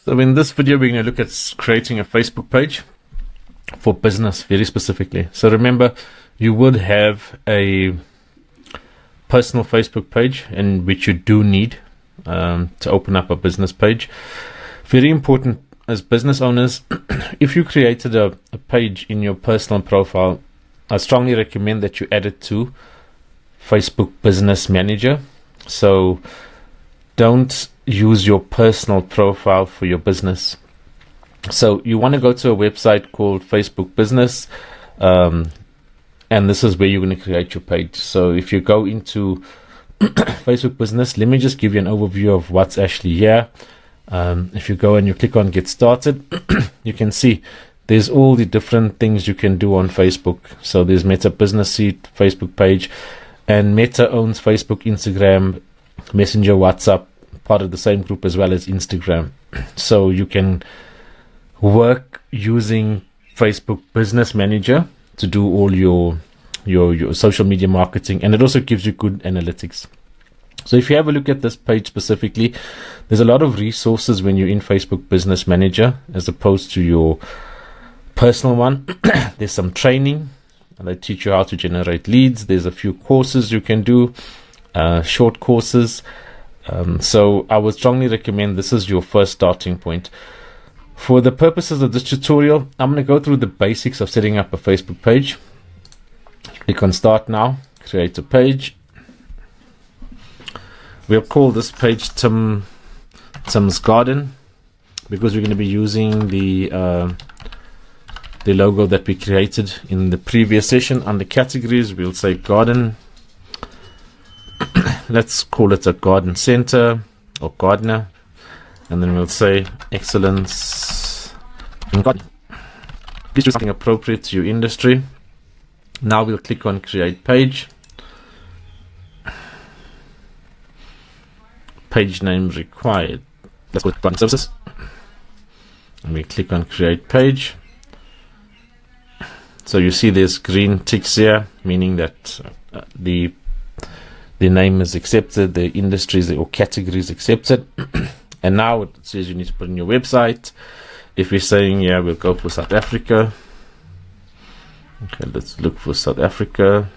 So in this video, we're going to look at creating a Facebook page for business very specifically. So remember, you would have a personal Facebook page, in which you do need to open up a business page. Very important as business owners, if you created a page in your personal profile, I strongly recommend that you add it to Facebook Business Manager. So don't use your personal profile for your business. So you want to go to a website called Facebook Business, and this is where you're going to create your page. So if you go into Facebook Business, let me just give you an overview of what's actually here. If you go and you click on Get Started, you can see there's all the different things you can do on Facebook. So there's Meta Business Suite, Facebook page, and Meta owns Facebook, Instagram, Messenger, WhatsApp, part of the same group, as well as Instagram. So you can work using Facebook Business Manager to do all your social media marketing, and it also gives you good analytics. So if you have a look at this page specifically, there's a lot of resources when you're in Facebook Business Manager as opposed to your personal one. There's some training, and they teach you how to generate leads. There's a few courses you can do, short courses. So I would strongly recommend this is your first starting point. For the purposes of this tutorial, I'm going to go through the basics of setting up a Facebook page. Click on Start Now, create a page. We'll call this page Tim's Garden, because we're going to be using the logo that we created in the previous session. Under categories, we'll say garden. Let's call it a garden center or gardener, and then we'll say excellence in gardening. Please do something appropriate to your industry. Now we'll click on create page. Page name required. Let's go to garden services, and we click on create page. So you see there's green ticks here, meaning that the name is accepted, the industries or categories accepted. And now it says you need to put in your website. If we're saying, yeah, we'll go for South Africa. Okay, let's look for South Africa.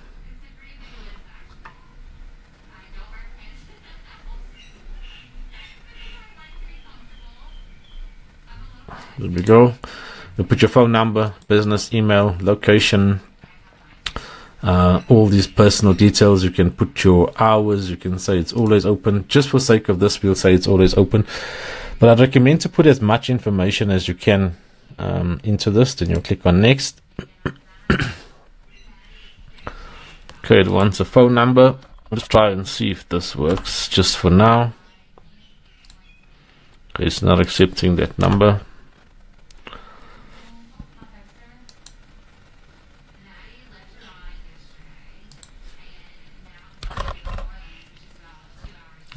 There we go. You put your phone number, business email, location, all these personal details. You can put your hours. You can say it's always open. Just for sake of this, we'll say it's always open. But I'd recommend to put as much information as you can into this. Then you'll click on next. Okay, it wants a phone number. Let's try and see if this works just for now. Okay, it's not accepting that number.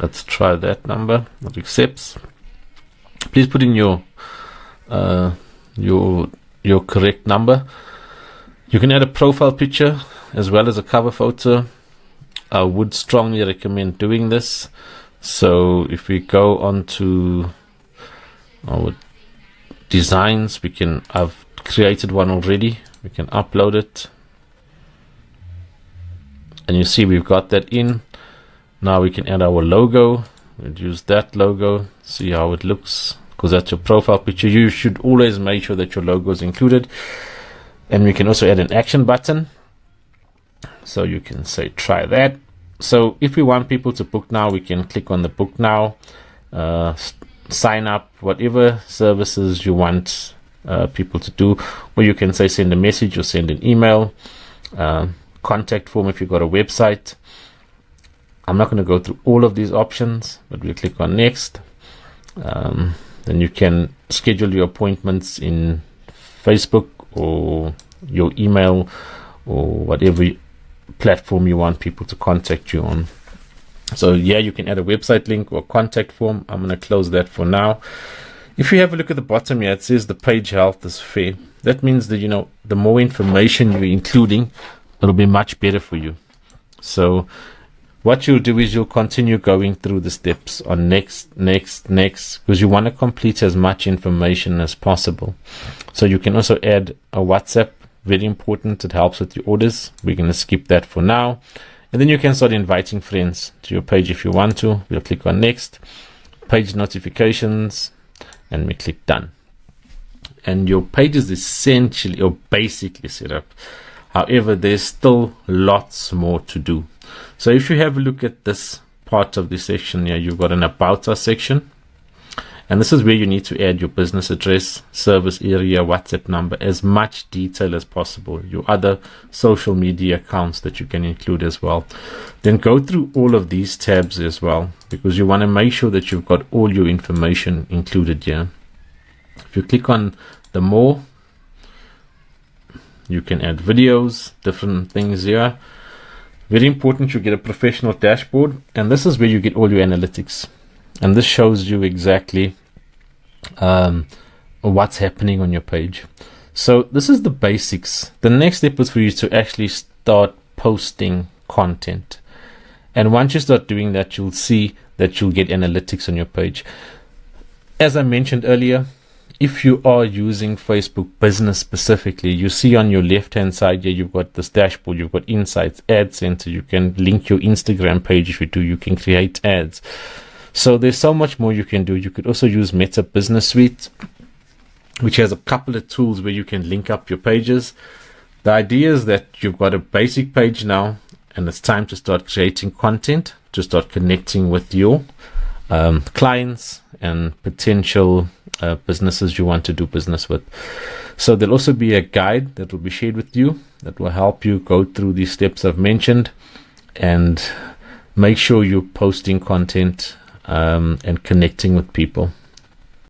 Let's try that number. It accepts. Please put in your correct number. You can add a profile picture as well as a cover photo. I would strongly recommend doing this. So if we go on to our designs, I've created one already. We can upload it, and you see we've got that in. Now we can add our logo. We'll use that logo, see how it looks, because that's your profile picture. You should always make sure that your logo is included. And we can also add an action button. So you can say try that. So if we want people to book now, we can click on the book now, sign up, whatever services you want people to do. Or you can say send a message or send an email, contact form if you've got a website. I'm not going to go through all of these options, but we'll click on next. Then you can schedule your appointments in Facebook or your email or whatever platform you want people to contact you on. So yeah, you can add a website link or contact form. I'm going to close that for now. If you have a look at the bottom here, it says the page health is fair. That means that, the more information you're including, it'll be much better for you. So what you'll do is you'll continue going through the steps on next, because you want to complete as much information as possible. So you can also add a WhatsApp, very important. It helps with your orders. We're going to skip that for now. And then you can start inviting friends to your page if you want to. We'll click on next, page notifications, and we click done. And your page is essentially or basically set up. However, there's still lots more to do. So if you have a look at this part of the section here, you've got an About Us section. And this is where you need to add your business address, service area, WhatsApp number, as much detail as possible, your other social media accounts that you can include as well. Then go through all of these tabs as well, because you want to make sure that you've got all your information included here. If you click on the more, you can add videos, different things here. Very important, you get a professional dashboard, and this is where you get all your analytics. And this shows you exactly what's happening on your page. So this is the basics. The next step is for you to actually start posting content. And once you start doing that, you'll see that you'll get analytics on your page. As I mentioned earlier, if you are using Facebook Business specifically, you see on your left-hand side here, you've got this dashboard, you've got Insights, Ad Center, you can link your Instagram page if you do, you can create ads. So there's so much more you can do. You could also use Meta Business Suite, which has a couple of tools where you can link up your pages. The idea is that you've got a basic page now, and it's time to start creating content, to start connecting with your clients and potential businesses you want to do business with. So there'll also be a guide that will be shared with you that will help you go through these steps I've mentioned and make sure you're posting content and connecting with people.